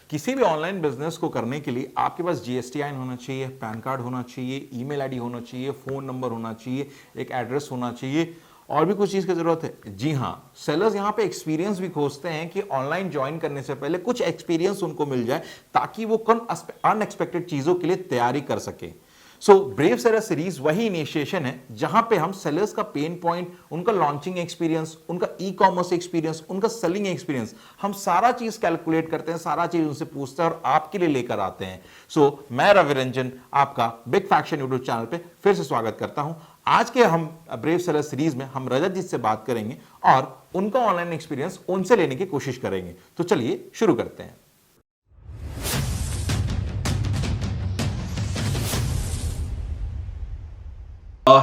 किसी भी online business को करने के लिए आपके पास जीएसटीआईएन होना चाहिए, पैन कार्ड होना चाहिए, ईमेल आईडी होना चाहिए, फोन नंबर होना चाहिए, एक एड्रेस होना चाहिए, और भी कुछ चीज की जरूरत है। जी हाँ, सेलर्स यहां पे एक्सपीरियंस भी खोजते हैं कि ऑनलाइन ज्वाइन करने से पहले कुछ एक्सपीरियंस उनको मिल जाए ताकि वो अनएक्सपेक्टेड चीजों के लिए तैयारी कर सके। सो ब्रेव सेलर सीरीज वही इनिशिएशन है जहां पे हम सेलर्स का पेन पॉइंट, उनका लॉन्चिंग एक्सपीरियंस, उनका ई कॉमर्स एक्सपीरियंस, उनका सेलिंग एक्सपीरियंस, हम सारा चीज कैलकुलेट करते हैं, सारा चीज उनसे पूछते हैं और आपके लिए लेकर आते हैं। सो मैं रवि रंजन आपका बिग फैक्शन यूट्यूब चैनल पे फिर से स्वागत करता हूं। आज के हम ब्रेव सेलर सीरीज में हम रजत जी से बात करेंगे और उनका ऑनलाइन एक्सपीरियंस उनसे लेने की कोशिश करेंगे। तो चलिए शुरू करते हैं।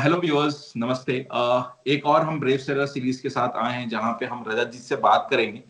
हेलो व्यूअर्स, नमस्ते। एक और हम ब्रेव सेलर सीरीज के साथ आए हैं जहां पे हम रजत जी से बात करेंगे,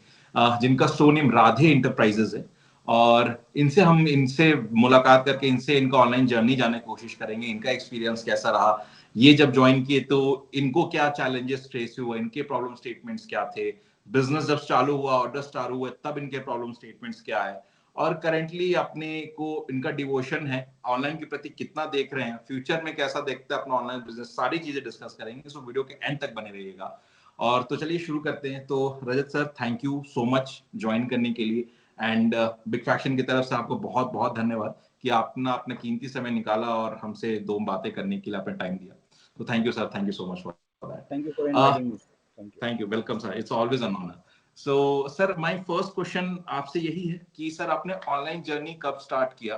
जिनका शो नेम राधे इंटरप्राइजेज है। और इनसे मुलाकात करके इनका ऑनलाइन जर्नी जानने की कोशिश करेंगे, इनका एक्सपीरियंस कैसा रहा, ये जब ज्वाइन किए तो इनको क्या चैलेंजेस फेस हुए, इनके प्रॉब्लम स्टेटमेंट्स क्या थे, बिजनेस जब चालू हुआ, ऑर्डर चालू हुए तब इनके प्रॉब्लम स्टेटमेंट्स क्या है, और करेंटली अपने को इनका डिवोशन है ऑनलाइन के प्रति कितना देख रहे हैं, फ्यूचर में कैसा देखते हैं अपना ऑनलाइन बिजनेस, सारी चीजें डिस्कस करेंगे। सो वीडियो के एंड तक बने रहिएगा। और तो चलिए शुरू करते हैं। तो Rajat sir, thank you so much join करने के लिए, एंड बिग फैक्शन की तरफ से आपको बहुत बहुत धन्यवाद कि आपने अपना कीमती समय निकाला और हमसे दो बातें करने के लिए आपने टाइम दिया। तो thank you sir, thank you so much for that. Thank you for inviting me. Thank you. Thank you, welcome sir, it's always an honour. So sir, my first question आपसे यही है कि सर आपने online journey कब start किया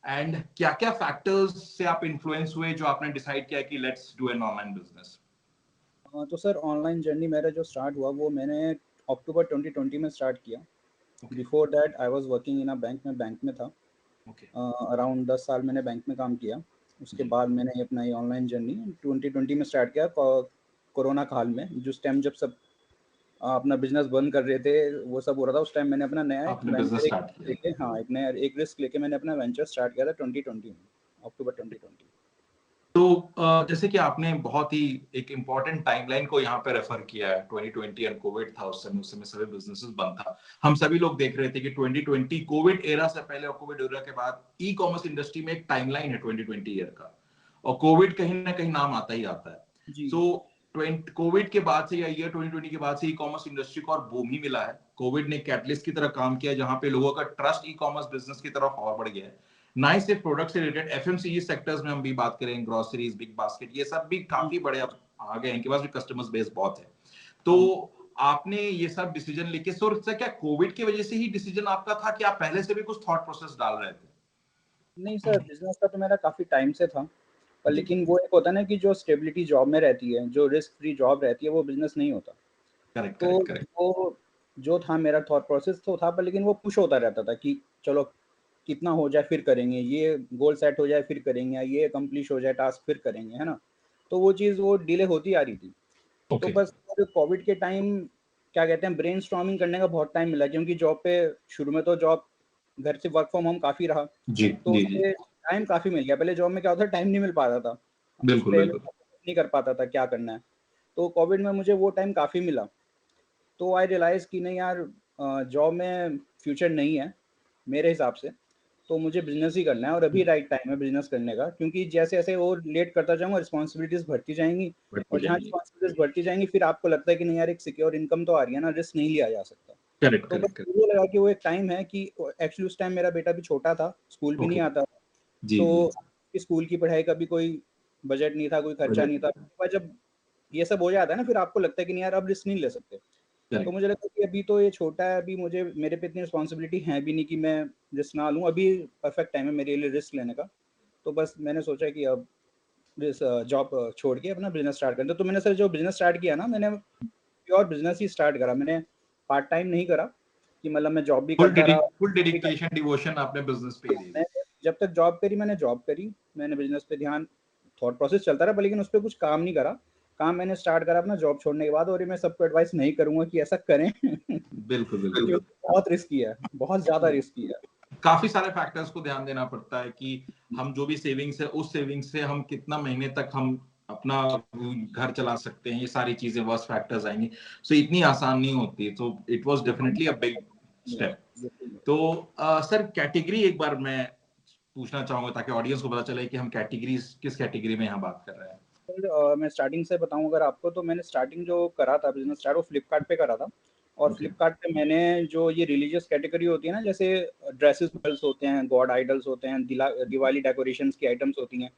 and क्या क्या factors से आप इन्फ्लुएंस हुए जो आपने डिसाइड किया कि let's do an online business? तो सर ऑनलाइन जर्नी मेरा जो स्टार्ट हुआ वो मैंने अक्टूबर 2020 में स्टार्ट किया। Before that I was working in a bank में था। अराउंड 10 साल मैंने बैंक में काम किया। उसके बाद मैंने अपना ये ऑनलाइन जर्नी 2020 में स्टार्ट किया, कोरोना काल में, जिस टाइम जब सब अपना बिजनेस बंद कर रहे थे, वो सब हो रहा था। उस टाइम मैंने अपना नया एक रिस्क लेके मैंने अपना वेंचर स्टार्ट किया था 2020 में, अक्टूबर 2020। तो जैसे कि आपने बहुत ही एक इम्पोर्टेंट टाइमलाइन को यहाँ पे रेफर किया है, 2020 एंड कोविड था उस समय सभी बिजनेसेस बंद था। हम सभी लोग देख रहे थे कि 2020 कोविड एरा से पहले और कोविड एरा के बाद ई कॉमर्स इंडस्ट्री में एक टाइमलाइन है 2020 ईयर का, और कोविड कहीं ना कहीं नाम आता ही आता है। सो कोविड के बाद से या ईयर 2020 के बाद से ई कॉमर्स इंडस्ट्री को और बूम ही मिला है। कोविड ने कैटलिस्ट की तरह काम किया जहां पे लोगों का ट्रस्ट ई कॉमर्स बिजनेस की तरफ और बढ़ गया है। ना ही सिर्फ प्रोडक्ट से रिलेटेड, एफएमसीजी सेक्टर्स में हम भी बात करें, ग्रोसरीज, बिग बास्केट, ये सब भी काफी बड़े अब आ गए हैं, इनके पास भी कस्टमर्स बेस बहुत है। तो आपने ये सब डिसीजन लेके, सर क्या कोविड की वजह से ही डिसीजन आपका था कि आप पहले से भी कुछ थॉट प्रोसेस डाल रहे थे? नहीं सर, बिजनेस का तो मेरा काफी टाइम से था, पर लेकिन वो एक होता है ना कि जो स्टेबिलिटी जॉब में रहती है, जो रिस्क फ्री जॉब रहती है, वो बिजनेस नहीं होता। तो वो जो था मेरा थॉट प्रोसेस तो था, पर लेकिन वो पुश होता रहता था कि चलो कितना हो जाए फिर करेंगे, ये गोल सेट हो जाए फिर करेंगे, ये अकम्प्लिश हो जाए टास्क फिर करेंगे, है ना। तो वो चीज़ वो डिले होती आ रही थी। तो बस कोविड के टाइम क्या कहते हैं, ब्रेनस्टॉर्मिंग करने का बहुत टाइम मिला, क्योंकि जॉब पे शुरू में तो जॉब घर से वर्क फ्रॉम होम काफ़ी रहा, तो उससे टाइम काफ़ी मिल गया। पहले जॉब में क्या होता है, टाइम नहीं मिल पाता था, नहीं कर पाता था क्या करना है। तो कोविड में मुझे वो टाइम काफ़ी मिला, तो आई रियलाइज़ कि नहीं यार, जॉब में फ्यूचर नहीं है मेरे हिसाब से, तो मुझे बिजनेस ही करना है, और अभी राइट टाइम है बिजनेस करने का, क्योंकि जैसे जैसे और लेट करता जाऊंगा रिस्पॉन्सिबिलिटीज बढ़ती जाएंगी, और जहाँ रिस्पॉन्सिबिलिटीज बढ़ती जाएंगी फिर आपको लगता है कि नहीं यार, एक सिक्योर इनकम तो आ रही है ना, रिस्क नहीं लिया जा सकता। तो बस मुझे लगा कि वो एक टाइम है कि एक्चुअली उस टाइम मेरा बेटा भी छोटा था, स्कूल भी नहीं आता, तो स्कूल की पढ़ाई का भी कोई बजट नहीं था, कोई खर्चा नहीं था। जब ये सब हो जाता है ना, फिर आपको लगता है कि नहीं यार, अब रिस्क नहीं ले सकते। तो मुझे लगता है कि अभी तो ये छोटा है, अभी मेरे पे इतनी रिस्पॉन्सिबिलिटी है भी नहीं कि मैं रिस्क ना लूँ। अभी परफेक्ट टाइम है मेरे लिए रिस्क लेने का। तो बस मैंने सोचा कि अब जॉब छोड़ के अपना बिजनेस स्टार्ट करते। तो मैंने सर जो बिजनेस स्टार्ट किया ना, मैंने प्योर बिजनेस ही स्टार्ट करा। मैंने पार्ट टाइम नहीं करा कि मतलब मैं जॉब भी करता रहा। फुल डेडिकेशन, डिवोशन आपने बिजनेस पे दे दी। जब तक जॉब करी मैंने जॉब करी, मैंने बिजनेस पे ध्यान, थॉट प्रोसेस चलता रहा, लेकिन उस पर कुछ काम नहीं करा। काम मैंने स्टार्ट करा अपना जॉब छोड़ने के बाद, और ये मैं सबको एडवाइस नहीं करूंगा कि ऐसा करें। बिल्कुल बहुत रिस्की है, बहुत ज्यादा रिस्की है। काफी सारे फैक्टर्स को ध्यान देना पड़ता है कि हम जो भी सेविंग्स है, उस सेविंग्स से हम कितना महीने तक हम अपना घर चला सकते हैं, ये सारी चीजें वर्स्ट फैक्टर्स आएंगे। सो इतनी आसान नहीं होती। तो it was definitely a big step. तो सर कैटेगरी एक बार मैं पूछना चाहूंगा ताकि ऑडियंस को पता चले कि हम कैटेगरीज किस कैटेगरी में यहाँ बात कर रहे हैं। मैं स्टार्टिंग से बताऊं अगर आपको, तो मैंने स्टार्टिंग जो करा था बिजनेस स्टार्ट, वो फ्लिपकार्ट पे करा था। और फ्लिपकार्ट पे मैंने जो ये रिलीजियस कैटेगरी होती है ना, जैसे ड्रेसेस मॉडल्स होते हैं, गॉड आइडल्स होते हैं, दिवाली डेकोरेशंस की आइटम्स होती हैं,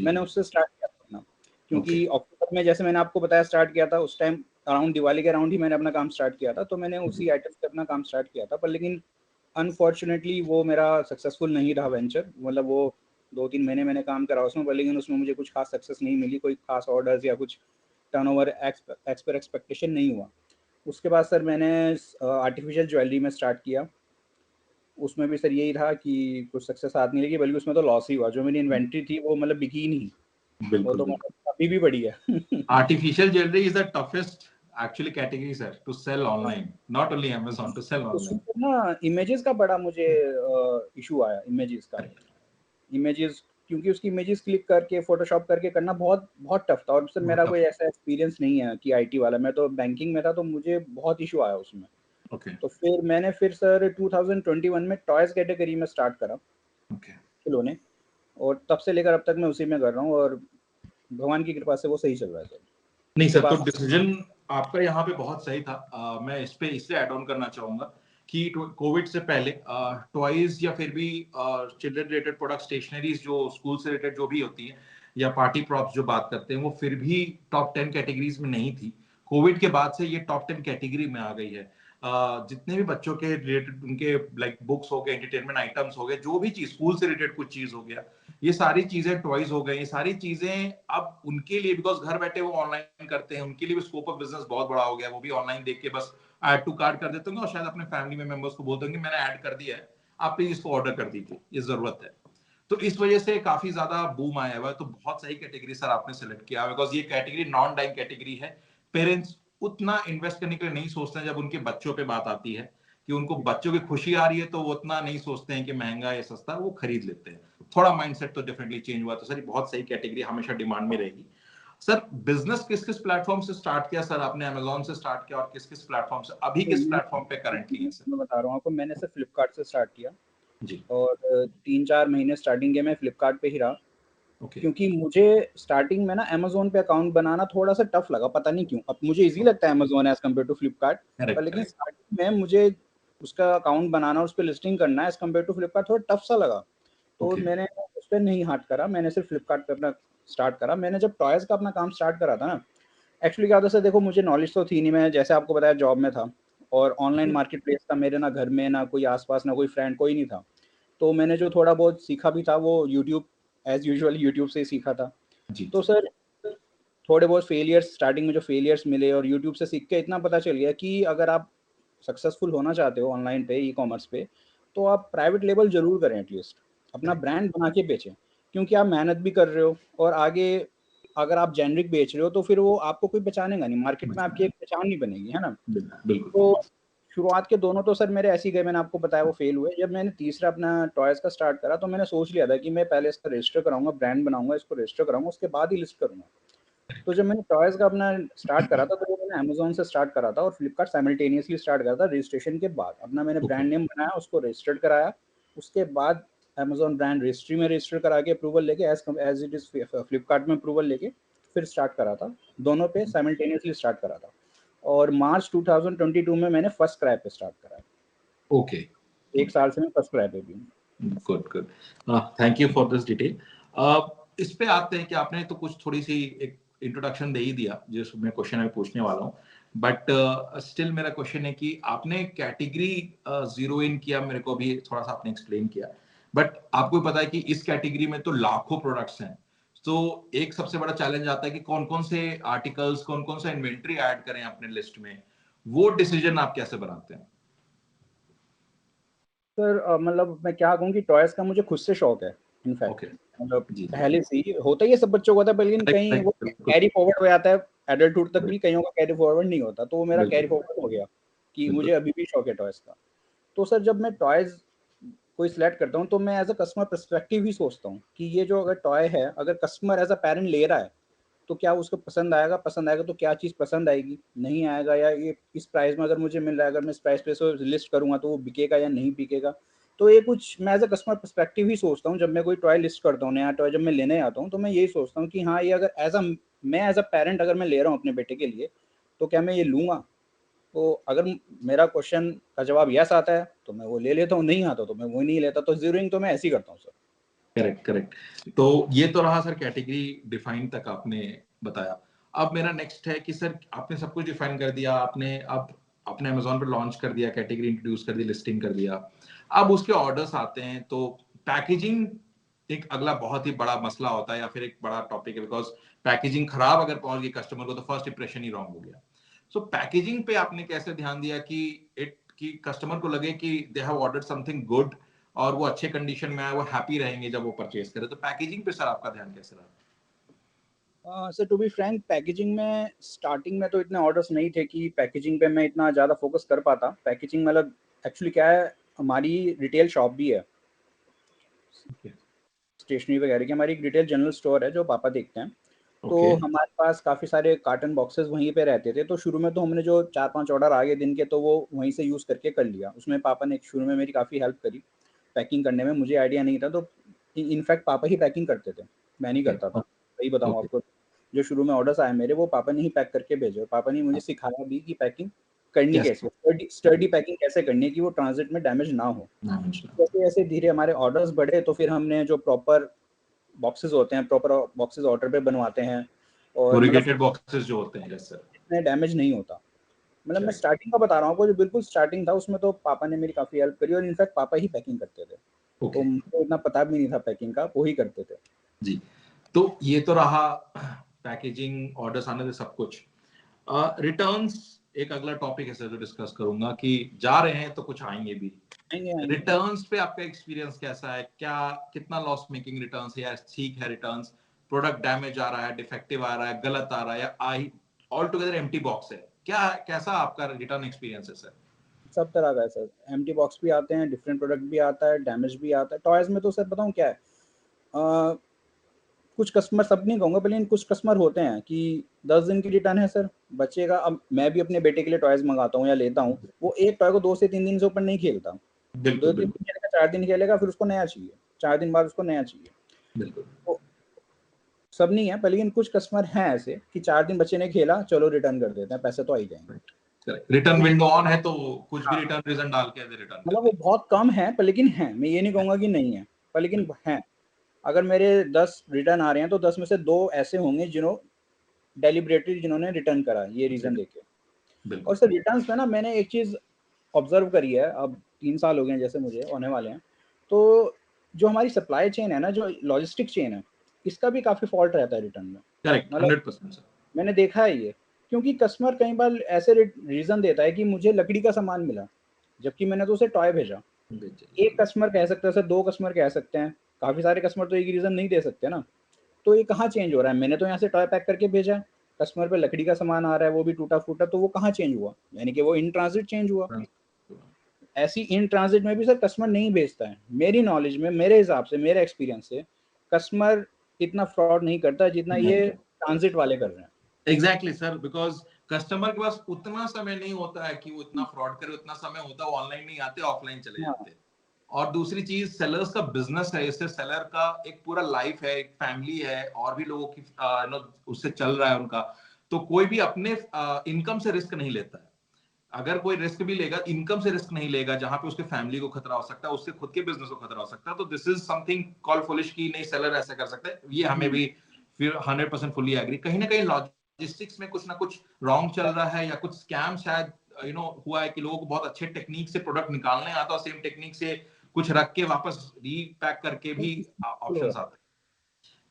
मैंने उससे स्टार्ट किया था अपना। क्योंकि अक्टूबर में जैसे मैंने आपको बताया स्टार्ट किया था, उस टाइम अराउंड दिवाली के अराउंड ही मैंने अपना काम स्टार्ट किया था, तो मैंने उसी आइटम्स पे अपना काम स्टार्ट किया था। पर लेकिन अनफॉर्चुनेटली वो मेरा सक्सेसफुल नहीं रहा वेंचर, मतलब वो 2-3 महीने मैंने काम करा उसमें, पर लेकिन उसमें मुझे कुछ खास सक्सेस नहीं मिली, कोई खास ऑर्डर्स या कुछ टर्नओवर एक्स पर एक्सपेक्टेशन नहीं हुआ। उसके बाद सर मैंने आर्टिफिशियल ज्वेलरी में स्टार्ट किया। उसमें भी सर यही रहा कि कुछ सक्सेस हाथ नहीं लगी, बल्कि उसमें तो लॉस ही हुआ। जो मेरी इन्वेंट्री थी वो मतलब बिकी नहीं, वो तो मतलब अभी भी बड़ी है। Artificial jewellery is the toughest actually category sir to sell online, not only Amazon, to sell online. उसमें ना इमेजेस का बड़ा मुझे इशू आया, इमेजेस का। इमेजेस, क्योंकि उसकी इमेजेस क्लिक करके फोटोशॉप करके करना बहुत बहुत टफ था। और सर मेरा कोई ऐसा एक्सपीरियंस नहीं है कि आईटी वाला, मैं तो बैंकिंग में था, तो मुझे बहुत इशू आया उसमें। तो फिर मैंने सर 2021 में टॉयज कैटेगरी में स्टार्ट करा, खिलौने, और तब से लेकर अब तक मैं उसी में कर रहा हूँ, और भगवान की कृपा से वो सही चल रहा है सर। नहीं सर, तो डिसीजन आपका यहाँ पे बहुत सही था। मैं इस पे इससे ऐड ऑन करना चाहूंगा कि कोविड से पहले टॉयज या फिर भी चिल्ड्रन रिलेटेड प्रोडक्ट, स्टेशनरीज जो स्कूल से रिलेटेड जो भी होती है, या पार्टी प्रॉप्स जो बात करते हैं, वो फिर भी टॉप 10 कैटेगरीज में नहीं थी। कोविड के बाद से ये टॉप 10 कैटेगरी में आ गई है। जितने भी बच्चों के रिलेटेड उनके लाइक बुक्स हो गए, एंटरटेनमेंट आइटम्स हो गए, जो भी चीज स्कूल से रिलेटेड कुछ चीज हो गया, ये सारी चीजें, टॉयज हो गए, ये सारी चीजें अब उनके लिए, बिकॉज घर बैठे वो ऑनलाइन करते हैं, उनके लिए भी स्कोप ऑफ बिजनेस बहुत बड़ा हो गया। वो भी ऑनलाइन देख के बस ऐड टू कार्ट कर देते होंगे और शायद अपने फैमिली में मेंबर्स को बोलते होंगे मैंने ऐड कर दिया है, आप प्लीज इसको ऑर्डर कर दीजिए, ये जरूरत है। तो इस वजह से काफी ज्यादा बूम आया हुआ है। तो बहुत सही कैटेगरी सर आपने सेलेक्ट किया, बिकॉज ये कैटेगरी नॉन डाइंग कैटेगरी है। पेरेंट्स उतना इन्वेस्ट करने के लिए नहीं सोचते हैं जब उनके बच्चों पे बात आती है कि उनको बच्चों की खुशी आ रही है, तो वो उतना नहीं सोचते हैं कि महंगा या सस्ता, वो खरीद लेते हैं। थोड़ा माइंडसेट तो डेफिनेटली चेंज हुआ। तो सर ये बहुत सही कैटेगरी, हमेशा डिमांड में रहेगी। सर बिजनेस किस किस प्लेटफॉर्म से स्टार्ट किया सर आपने? अमेज़न से स्टार्ट किया, और किस किस प्लेटफॉर्म से, अभी किस प्लेटफॉर्म पे करंटली है सर? मैं बता रहा हूँ आपको, मैंने सर फ्लिपकार्ट से स्टार्ट किया जी। और 3-4 महीने स्टार्टिंग के मैं फ्लिपकार्ट पे ही रहा। क्योंकि मुझे स्टार्टिंग में ना अमेज़न पे अकाउंट बनाना थोड़ा सा टफ लगा, पता नहीं क्यों। अब मुझे इजी लगता है Amazon as compare to Flipkart, पर लेकिन स्टार्टिंग में मुझे उसका अकाउंट बनाना, उस पर लिस्टिंग करना एज कम्पेयर टू फ्लिपकार्ट थोड़ा टफ सा लगा। तो मैंने उस पर नहीं हाथ करा, मैंने सिर्फ फ्लिपकार्ट पे अपना स्टार्ट करा। मैंने जब टॉयज का अपना काम स्टार्ट करा था ना, एक्चुअली क्या होता है सर, देखो मुझे नॉलेज तो थी नहीं, मैं जैसे आपको बताया जॉब में था, और ऑनलाइन मार्केट प्लेस था मेरे, ना घर में ना कोई आसपास, ना कोई फ्रेंड, कोई नहीं था। तो मैंने जो थोड़ा बहुत सीखा भी था वो यूट्यूब, एज यूजुअल यूट्यूब से ही सीखा था। तो सर थोड़े बहुत फेलियर्स, स्टार्टिंग में जो फेलियर्स मिले, और यूट्यूब से सीख के इतना पता चल गया कि अगर आप सक्सेसफुल होना चाहते हो ऑनलाइन पे, ई कॉमर्स पे, तो आप प्राइवेट लेबल जरूर करें, एटलीस्ट अपना ब्रांड बना के बेचें। क्योंकि आप मेहनत भी कर रहे हो, और आगे अगर आप जेनरिक बेच रहे हो तो फिर वो आपको कोई पहचानेगा नहीं, मार्केट में आपकी एक पहचान नहीं बनेगी, है ना। तो शुरुआत के दोनों तो सर मेरे ऐसे ही गए, मैंने आपको बताया वो फेल हुए। जब मैंने तीसरा अपना टॉयज का स्टार्ट करा, तो मैंने सोच लिया था कि मैं पहले इसका रजिस्टर कराऊंगा, ब्रांड बनाऊंगा, इसको रजिस्टर कराऊंगा, उसके बाद ही लिस्ट करूंगा। तो जब मैंने टॉयज का अपना स्टार्ट करा था, तो वो मैंने अमेज़न से स्टार्ट करा था और फ्लिपकार्ट साइमल्टेनियसली स्टार्ट करा था। रजिस्ट्रेशन के बाद अपना मैंने ब्रांड नेम बनाया, उसको रजिस्टर्ड कराया, उसके बाद अमेज़न ब्रांड रजिस्ट्री में रजिस्टर करा के अप्रूवल लेके, एज इट इज फ्लिपकार्ट में अप्रूवल लेके फिर स्टार्ट करा था। दोनों पे साइमल्टेनियसली स्टार्ट करा था, और मार्च 2022 में मैंने फर्स्ट क्राई पे स्टार्ट करा। ओके, 1 साल से मैं फर्स्ट क्राई पे भी हूँ। Good good, thank you for this detail. इस पे आते हैं कि आपने तो कुछ थोड़ी सी एक इंट्रोडक्शन दे ही दिया जिस मैं क्वेश्चन में पूछने वाला हूँ, बट स्टिल मेरा क्वेश्चन है कि आपने कैटेगरी जीरो इन किया, मेरे को भी थोड़ा सा आपने एक्सप्लेन किया, बट आपको पता है कि इस कैटेगरी में तो लाखों प्रोडक्ट्स हैं। तो एक सबसे बड़ा चैलेंज आता है कि कौन कौन से आर्टिकल्स, कौन कौन सा इन्वेंट्री ऐड करें अपने लिस्ट में, वो डिसीजन आप कैसे बनाते हैं? सर मतलब मैं क्या कहूँ कि टॉयज का मुझे खुद से शौक है, इनफैक्ट मतलब पहले से ही होता ही है, सब बच्चों को होता है, लेकिन कहीं वो कैरी फॉरवर्ड हो जाता है एडल्टहुड तक भी, कईयों का कैरी फॉरवर्ड नहीं होता। तो वो मेरा कैरी फॉरवर्ड हो गया कि मुझे अभी भी शौक है टॉयज का। तो सर जब मैं टॉयज कोई सिलेक्ट करता हूँ, तो मैं एज अ कस्टमर पर्सपेक्टिव ही सोचता हूँ कि ये जो अगर टॉय है, अगर कस्टमर एज अ पेरेंट ले रहा है, तो क्या उसको पसंद आएगा तो क्या चीज़ पसंद आएगी, नहीं आएगा, या ये इस प्राइस में अगर मुझे मिल रहा है, अगर मैं इस प्राइस पे इसको लिस्ट करूँगा तो वो बिकेगा या नहीं बिकेगा। तो ये कुछ मैं एज़ अ कस्टमर पर्सपेक्टिव ही सोचता हूँ, जब मैं कोई टॉय लिस्ट करता हूँ, नया टॉय जब मैं लेने आता हूँ, तो मैं यही सोचता हूँ कि हाँ, ये अगर एज़ अ पैरेंट अगर मैं ले रहा हूँ अपने बेटे के लिए, तो क्या मैं ये लूँगा? तो अगर मेरा क्वेश्चन का जवाब यस आता है, तो मैं वो ले लेता हूँ, नहीं आता तो मैं वो नहीं लेता, तो ज़ीरोइंग तो मैं ऐसे ही करता हूँ सर। करेक्ट। तो ये तो रहा सर कैटेगरी डिफाइन तक आपने बताया। अब मेरा नेक्स्ट है कि सर आपने सब कुछ डिफाइन कर दिया, आपने अब अपने अमेज़न पे लॉन्च कर दिया, कैटेगरी इंट्रोड्यूस कर दी, लिस्टिंग कर दिया। अब उसके ऑर्डर्स आते हैं तो पैकेजिंग एक अगला बहुत ही बड़ा मसला होता है या फिर एक बड़ा टॉपिक है, बिकॉज पैकेजिंग खराब अगर पहुंच गई कस्टमर को तो फर्स्ट इंप्रेशन ही रॉन्ग हो गया। सो पैकेजिंग पे आपने कैसे ध्यान दिया कि कस्टमर को लगे कि they have ordered something good और वो अच्छे कंडीशन में आए, वो हैप्पी रहेंगे जब वो परचेज करे। तो पैकेजिंग पे सर आपका ध्यान कैसे रहा? Sir to be frank, packaging में स्टार्टिंग में तो इतने ऑर्डर्स नहीं थे कि पैकेजिंग पे मैं इतना ज़्यादा फोकस कर पाता। पैकेजिंग मतलब एक्चुअली क्या है, हमारी रिटेल शॉप भी है स्टेशनरी वगैरह की, हमारी एक रिटेल जनरल स्टोर है जो पापा देखते हैं। तो हमारे पास काफ़ी सारे कार्टन बॉक्सेस वहीं पे रहते थे, तो शुरू में तो हमने जो 4-5 ऑर्डर आ गए दिन के, तो वो वहीं से यूज़ करके कर लिया। उसमें पापा ने शुरू में मेरी काफ़ी हेल्प करी पैकिंग करने में, मुझे आइडिया नहीं था, तो इनफैक्ट पापा ही पैकिंग करते थे, मैं नहीं करता था। सही बताऊँ आपको, जो शुरू में ऑर्डर्स आए मेरे, वो पापा ने ही पैक करके भेजे, और पापा ने मुझे सिखाया भी कि पैकिंग करनी कैसे, स्टर्डी पैकिंग कैसे करनी है कि वो ट्रांजिट में डैमेज ना हो। जैसे-जैसे धीरे हमारे ऑर्डर्स बढ़े, तो फिर हमने जो प्रॉपर बॉक्सेस होते हैं, प्रॉपर बॉक्सेस ऑर्डर पे बनवाते हैं, और कोरिगेटेड बॉक्सेस जो होते हैं, यस सर, इतने डैमेज नहीं होता। मतलब मैं स्टार्टिंग का बता रहा हूँ आपको, जो बिल्कुल स्टार्टिंग था उसमें तो पापा ने मेरी काफ़ी हेल्प करी, और इनफैक्ट पापा ही पैकिंग करते थे। तो मुझे इतना पता भी नहीं था पैकिंग का, वो ही करते थे। जी, तो ये तो रहा पैकेजिंग, ऑर्डर्स आने से सब कुछ। रिटर्न्स एक अगला टॉपिक है सर जो डिस्कस करूंगा कि जा रहे हैं तो कुछ आएंगे भी। रिटर्न्स पे आपका एक्सपीरियंस कैसा है? क्या कितना लॉस मेकिंग रिटर्न्स है, या ठीक है रिटर्न्स? प्रोडक्ट डैमेज आ रहा है, डिफेक्टिव आ रहा है, गलत आ रहा है, या ऑल टुगेदर एम्प्टी बॉक्स है? क्या कैसा आपका रिटर्न एक्सपीरियंस है सर? सब तरह का है सर, एम्प्टी बॉक्स भी आते हैं, डिफरेंट प्रोडक्ट भी आता है, डैमेज भी आता है। टॉयज में तो सर बताऊँ क्या है, कुछ कस्टमर, सब नहीं कहूँगा, लेकिन कुछ कस्टमर होते हैं कि 10 दिन की रिटर्न है सर, बचेगा। अब मैं भी अपने बेटे के लिए टॉयज मंगाता हूँ या लेता हूँ, वो एक टॉय को 2 से 3 दिन से ऊपर नहीं खेलता। 2-3 दिन खेलेगा, 4 दिन खेलेगा, फिर उसको नया चाहिए, 4 दिन बाद उसको नया चाहिए। बिल्कुल। तो सब नहीं है, पर लेकिन कुछ कस्टमर हैं ऐसे कि 4 दिन बच्चे ने खेला, चलो रिटर्न कर देते हैं, पैसे तो आ ही जाएंगे। रिटर्न विंडो ऑन है तो कुछ भी रिटर्न रीजन डाल के रिटर्न, मतलब वो बहुत कम है, पर लेकिन हैं, मैं ये नहीं कहूँगा कि नहीं है, पर लेकिन हैं। अगर मेरे 10 रिटर्न आ रहे हैं, तो 10 में से 2 ऐसे होंगे डेलिबरेटली जिन्होंने रिटर्न करा ये रीजन देके। और सर रिटर्न्स में ना मैंने एक चीज़ ऑब्जर्व करी है, अब 3 साल हो गए हैं जैसे मुझे, होने वाले हैं, तो जो हमारी सप्लाई चेन है ना, जो लॉजिस्टिक चेन है, इसका भी काफ़ी फॉल्ट रहता है रिटर्न में। करेक्ट, 100% सर, मैंने देखा है ये, क्योंकि कस्टमर कई बार ऐसे रीज़न देता है कि मुझे लकड़ी का सामान मिला, जबकि मैंने तो उसे टॉय भेजा। एक कस्टमर कह सकता है सर, 2 कस्टमर कह सकते हैं, काफ़ी सारे कस्टमर तो एक ही रीज़न नहीं दे सकते ना। तो ये कहाँ चेंज हो रहा है? मैंने तो यहाँ से टॉय पैक करके भेजा है, कस्टमर पे लकड़ी का सामान आ रहा है, वो भी टूटा-फूटा, तो वो कहाँ चेंज हुआ? यानी कि वो इन ट्रांज़िट चेंज हुआ। ऐसी इन ट्रांज़िट में भी सर कस्टमर नहीं भेजता है। मेरी नॉलेज में, मेरे हिसाब से, मेरे एक्सपीरियंस से, कस्टमर इतना फ्रॉड नहीं करता जितना ये ट्रांज़िट वाले कर रहे हैं। एग्जैक्टली सर, बिकॉज कस्टमर के पास उतना समय नहीं होता है कि वो इतना फ्रॉड करे, उतना समय होता है वो ऑनलाइन नहीं आते, ऑफलाइन चले जाते। और दूसरी चीज, सेलर्स का बिजनेस है, इससे सेलर का एक पूरा लाइफ है, एक फैमिली है, और भी लोगों की उससे चल रहा है उनका। तो कोई भी अपने इनकम से रिस्क नहीं लेता है। अगर कोई रिस्क भी लेगा, इनकम से रिस्क नहीं लेगा, जहां पे उसके फैमिली को खतरा हो सकता है, उससे खुद के बिजनेस को खतरा हो सकता है। तो this is something call foolish की नहीं सेलर ऐसा कर सकता है, ये हमें भी फिर 100% फुली एग्री। कहीं ना कहीं लॉजिस्टिक्स में कुछ ना कुछ रॉन्ग चल रहा है, या कुछ स्कैम शायद हुआ है कि लोगों को बहुत अच्छे टेक्निक से प्रोडक्ट निकालने आता है, सेम टेक्निक से कुछ रख के वापस रीपैक करके भी ऑप्शंस आते हैं।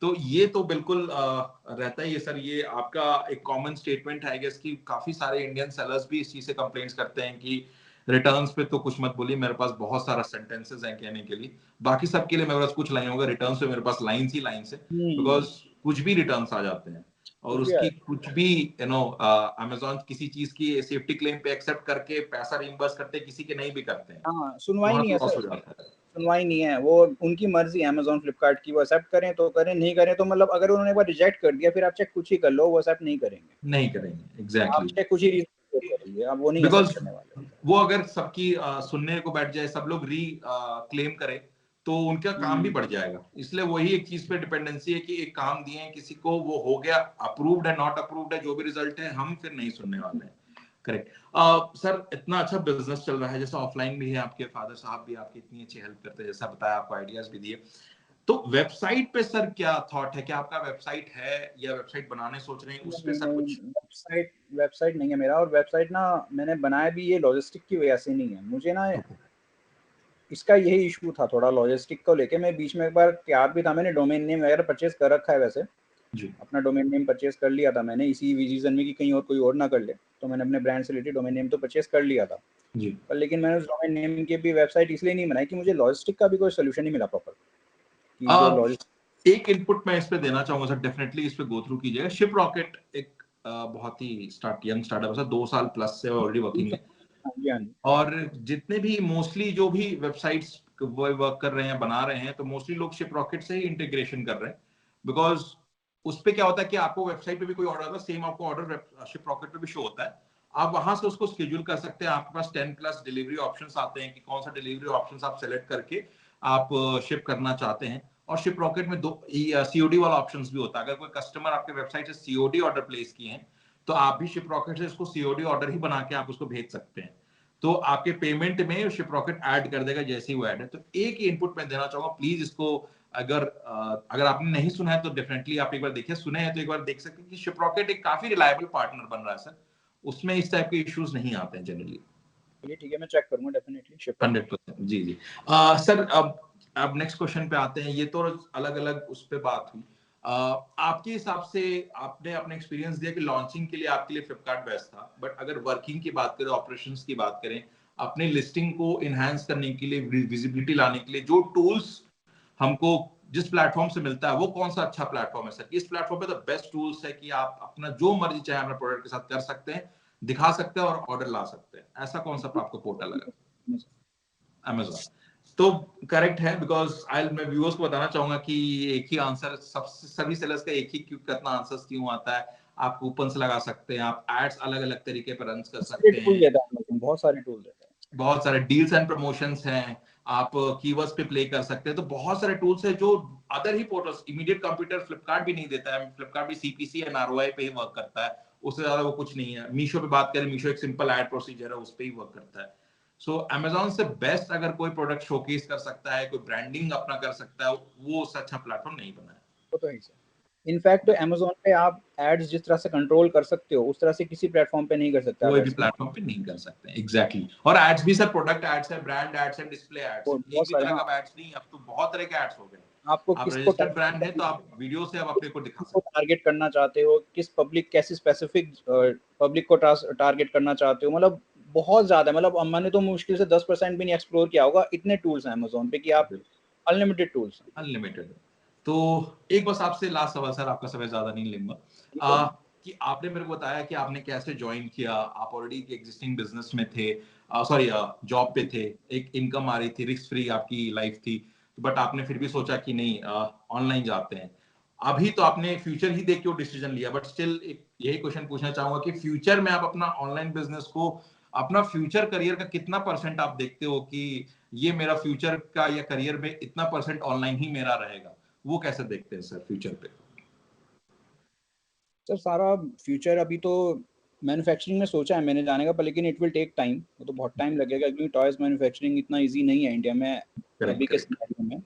तो ये तो बिल्कुल रहता ही है सर। ये आपका एक कॉमन स्टेटमेंट है, आई गेस, कि काफी सारे इंडियन सेलर्स भी इस चीज से कंप्लेंट्स करते हैं कि रिटर्न्स पे तो कुछ मत बोलिए। मेरे पास बहुत सारा सेंटेंसेस हैं कहने के लिए, बाकी सबके लिए मेरे पास कुछ लाइन होगा, रिटर्न्स पे मेरे पास लाइंस ही लाइंस है, बिकॉज कुछ भी रिटर्न्स आ जाते हैं, और उसकी कुछ भी अमेज़न किसी चीज की सेफ्टी क्लेम पे एक्सेप्ट करके पैसा रिइंबर्स करते, किसी के नहीं भी करते हैं, सुनवाई नहीं है लॉस सर। हो जाता है। सुनवाई नहीं है, वो उनकी मर्जी Amazon फ्लिपकार्ट की, वो एक्सेप्ट करें तो करें, नहीं करें तो मतलब अगर उन्होंने एक बार रिजेक्ट कर दिया फिर आप चेक कुछ ही कर लो, वो एक्सेप्ट नहीं करेंगे। नहीं करेंगे, आप एग्जैक्टली। चेक कुछ ही रीजन करिए, आप वो नहीं बिकॉज एक्सेप्ट करने वाले। वो अगर सबकी सुनने को बैठ जाए, सब लोग री क्लेम करें, तो उनका काम भी बढ़ जाएगा। इसलिए वही एक चीज पे डिपेंडेंसी है कि एक काम दिए हैं किसी को, वो हो गया, अप्रूव्ड है नॉट अप्रूव्ड है, जो भी रिजल्ट है हम फिर नहीं सुनने वाले हैं। करेक्ट। सर इतना अच्छा बिजनेस चल रहा है, जैसे ऑफलाइन भी है, आपके फादर साहब भी आपकी इतनी अच्छी हेल्प करते हैं, जैसा बताया, आपको आइडियाज भी दिए, तो वेबसाइट पे सर क्या थॉट है? क्या आपका वेबसाइट है या वेबसाइट बनाने सोच रहे हैं? उस पे सर कुछ वेबसाइट नहीं है मेरा, और वेबसाइट ना मैंने बनाया भी ये लॉजिस्टिक की वजह से नहीं है। मुझे ना इसका यही इशू था थोड़ा लॉजिस्टिक को लेके। मैं बीच में एक बार तैयार भी था, मैंने डोमेन नेम वगैरह परचेज कर रखा है वैसे जी। अपना डोमेन नेम परचेज कर लिया था मैंने, इसी रीजन में कि कहीं और कोई और ना कर ले, तो मैंने अपने ब्रांड से रिलेटेड डोमेन नेम तो परचेज कर लिया था जी। पर लेकिन मैंने उस डोमेन नेम की भी वेबसाइट इसलिए नहीं बनाई कि मुझे लॉजिस्टिक का भी कोई सोल्यूशन नहीं मिला प्रॉपर, कि जो लॉजिस्टिक। एक इनपुट मैं इस पे देना चाहूंगा सर, डेफिनेटली इस पे गो थ्रू कीजिएगा। शिप रॉकेट एक बहुत ही यंग स्टार्टअप है, 2 साल प्लस से ऑलरेडी वर्किंग है। हाँ जी, हाँ जी। और जितने भी मोस्टली जो भी वेबसाइट्स वर्क कर रहे हैं, बना रहे हैं, तो मोस्टली लोग शिप रॉकेट से ही इंटीग्रेशन कर रहे हैं। बिकॉज उस पे क्या होता है कि आपको वेबसाइट पे भी कोई ऑर्डर आता है, सेम आपको ऑर्डर शिप रॉकेट पे भी शो होता है। आप वहां से उसको शेड्यूल कर सकते हैं। आपके पास 10+ डिलीवरी ऑप्शंस आते हैं कि कौन सा डिलीवरी ऑप्शंस आप सेलेक्ट करके आप शिप करना चाहते हैं। और शिप रॉकेट में 2 सीओडी वाला ऑप्शंस भी होता है। अगर कोई कस्टमर आपके वेबसाइट से सीओडी ऑर्डर प्लेस किए हैं, तो आप भी शिप रॉकेट से इसको सीओडी ऑर्डर ही बना के आप उसको भेज सकते हैं। तो आपके पेमेंट में शिप रॉकेट ऐड कर देगा जैसे ही वो ऐड है। तो एक ही इनपुट मैं देना चाहूंगा, प्लीज इसको अगर आपने नहीं सुना है तो डेफिनेटली आप एक बार देखिए, सुने हैं तो एक बार देख सकते हैं कि शिप रॉकेट एक काफी रिलायबल पार्टनर बन रहा है सर। उसमें इस टाइप के इश्यूज नहीं आते हैं जनरली। ये ठीक है, मैं चेक करूंगा डेफिनेटली शिप रॉकेट। 100%। जी जी। सर अब नेक्स्ट क्वेश्चन पे आते हैं। ये तो अलग अलग उस पे बात हुई। आपके हिसाब से आपने अपने एक्सपीरियंस दिया कि लॉन्चिंग के लिए आपके लिए फ्लिपकार्ट बेस्ट था, बट अगर वर्किंग की बात करें, ऑपरेशंस की बात करें, अपने लिस्टिंग को इनहांस करने के लिए, विजिबिलिटी लाने के लिए, जो टूल्स हमको जिस प्लेटफॉर्म से मिलता है, वो कौन सा अच्छा प्लेटफॉर्म है सर? इस प्लेटफॉर्म पे तो बेस्ट टूल्स है कि आप अपना जो मर्जी चाहे अपने प्रोडक्ट के साथ कर सकते हैं, दिखा सकते हैं और ऑर्डर ला सकते हैं। ऐसा कौन सा आपको पोर्टल लगा? Amazon। तो करेक्ट है, बिकॉज आई मैं व्यूअर्स को बताना चाहूंगा कि एक ही आंसर सब सभी सेलर्स का एक ही क्यों कितना आंसर्स क्यों आता है। आप कूपन्स लगा सकते हैं, आप एड्स अलग अलग तरीके पर रन कर सकते हैं, बहुत सारे टूल देता है, बहुत सारे डील्स एंड प्रमोशंस हैं, आप कीवर्ड्स पे प्ले कर सकते हैं। तो बहुत सारे टूल्स हैं जो अदर ही पोर्टल्स, इमीडिएट कंप्यूटर फ्लिपकार्ट भी नहीं देता है। फ्लिपकार्ट भी सीपीसी एंड आरओआई पे ही वर्क करता है, उससे ज्यादा वो कुछ नहीं है। मीशो पे बात करें, मीशो एक सिंपल एड प्रोसीजर है, उस पे ही वर्क करता है। सो अमेजोन से बेस्ट अगर कोई प्रोडक्ट शोकेस कर सकता है, कोई ब्रांडिंग अपना कर सकता है, वो उससे अच्छा प्लेटफॉर्म नहीं बना है। वो तो है सर। इनफैक्ट तो Amazon पे आप एड्स जिस तरह से कंट्रोल कर सकते हो, उस तरह से किसी प्लेटफॉर्म पे नहीं कर सकते आप कोई भी एड्स कंट्रोल। प्लेटफॉर्म पे नहीं कर सकते, एग्जैक्टली। और एड्स भी सर प्रोडक्ट एड्स है, ब्रांड एड्स है, डिस्प्ले एड्स है, एक बहुत भी सारे, तरह हाँ। का एड्स नहीं, अब तो बहुत तरह के एड्स हो गए। आपको आप किसको रजिस्टर्ड ब्रांड है तो आप वीडियो से अब अपने को दिखा सकते टारगेट करना चाहते हो, किस पब्लिक, कैसी स्पेसिफिक पब्लिक को टारगेट करना चाहते हो, मतलब बहुत ज्यादा, मतलब मैंने तो मुश्किल से 10% भी नहीं एक्सप्लोर किया होगा, इतने टूल्स हैं Amazon पे कि आप हैं। अनलिमिटेड टूल्स हैं। अनलिमिटेड। तो एक बस आपसे लास्ट सवाल सर, आपका समय ज्यादा नहीं लूंगा। कि आपने मेरे को बताया कि आपने कैसे ज्वाइन किया। आप ऑलरेडी एग्जिस्टिंग बिजनेस में थे, सॉरी जॉब पे थे, एक इनकम आ रही थी, रिस्क फ्री आपकी लाइफ थी, बट आपने फिर भी सोचा कि नहीं ऑनलाइन जाते हैं। अभी तो आपने फ्यूचर ही देख के वो डिसीजन लिया, बट स्टिल एक यही क्वेश्चन पूछना चाहूंगा कि फ्यूचर में आप अपना ऑनलाइन बिजनेस को, अपना फ्यूचर करियर का कितना परसेंट आप देखते हो कि ये मेरा फ्यूचर का या करियर में इतना परसेंट ऑनलाइन ही मेरा रहेगा? वो कैसे देखते हैं सर फ्यूचर पे? सर सारा फ्यूचर अभी तो मैन्युफैक्चरिंग में सोचा है मैंने जाने का, पर लेकिन इट विल टेक टाइम, वो तो बहुत टाइम लगेगा क्योंकि टॉयज मैन्युफैक्चरिंग इतना इजी नहीं है इंडिया में करेक्ट अभी के करेक्ट सिनेरियो में।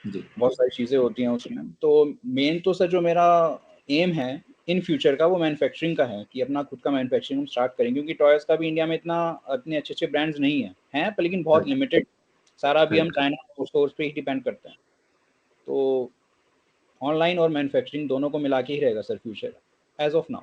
जी। बहुत सारी चीज़ें होती हैं उसमें, तो मेन तो सर जो मेरा एम है इन फ्यूचर का, वो मैन्युफैक्चरिंग का है कि अपना खुद का मैन्युफैक्चरिंग हम स्टार्ट करें, क्योंकि टॉयज का भी इंडिया में इतना इतने अच्छे अच्छे ब्रांड्स नहीं हैं पर लेकिन बहुत लिमिटेड, सारा भी हम करेक्ट चाइना स्टोर्स पे ही डिपेंड करते हैं। तो ऑनलाइन और मैन्युफैक्चरिंग दोनों को मिला के ही रहेगा sir future as of now.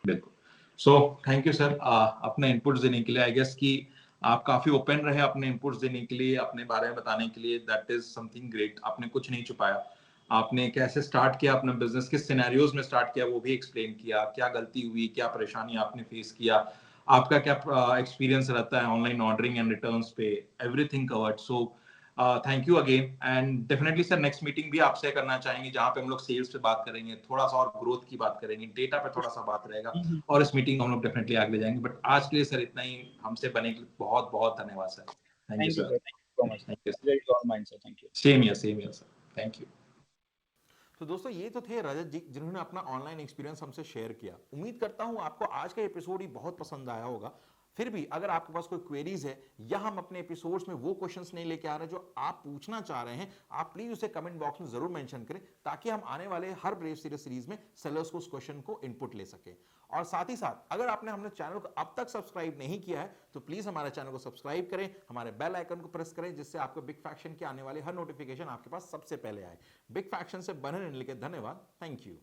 बिल्कुल। सो थैंक यू सर अपने इनपुट्स देने के लिए। आई गेस कि आप काफी ओपन रहे अपने इनपुट्स देने के लिए, अपने बारे में बताने के लिए। That is something great. आपने कुछ नहीं छुपाया। आपने कैसे स्टार्ट किया अपना बिजनेस, किस सिनेरियोज में स्टार्ट किया वो भी एक्सप्लेन किया, क्या गलती हुई, क्या परेशानी आपने फेस किया, आपका क्या एक्सपीरियंस रहता है ऑनलाइन ऑर्डरिंग एंड रिटर्न्स पे, everything covered. So thank you again and definitely sir next meeting भी आपसे करना चाहेंगे जहां पे हम लोग सेल्स पे बात करेंगे, थोड़ा सा और ग्रोथ की बात करेंगे, डेटा पे थोड़ा सा बात रहेगा और इस मीटिंग को हम लोग डेफिनेटली आगे ले जाएंगे। बट आज के लिए सर इतना ही, हमसे बने के लिए बहुत बहुत धन्यवाद sir. Thank you sir. Thank you so much, thank you very good mind sir, thank you. Same year sir, thank you. तो दोस्तों ये तो थे रजत जी जिन्होंने अपना ऑनलाइन एक्सपीरियंस हमसे शेयर किया। उम्मीद करता हूं आपको आज का एपिसोड ही बहुत पसंद आया होगा। फिर भी अगर आपके पास कोई क्वेरीज है या हम अपने एपिसोड्स में वो क्वेश्चंस नहीं लेके आ रहे जो आप पूछना चाह रहे हैं, आप प्लीज उसे कमेंट बॉक्स में जरूर मेंशन करें ताकि हम आने वाले हर ब्रेव सीरीज में सेलर्स को उस क्वेश्चन को इनपुट ले सके। और साथ ही साथ अगर आपने हमने चैनल को अब तक सब्सक्राइब नहीं किया है तो प्लीज हमारे चैनल को सब्सक्राइब करें, हमारे बेल आइकन को प्रेस करें जिससे आपको बिग फैक्शन के आने वाले हर नोटिफिकेशन आपके पास सबसे पहले आए। बिग फैक्शन से बने रहने के लिए धन्यवाद। Thank you.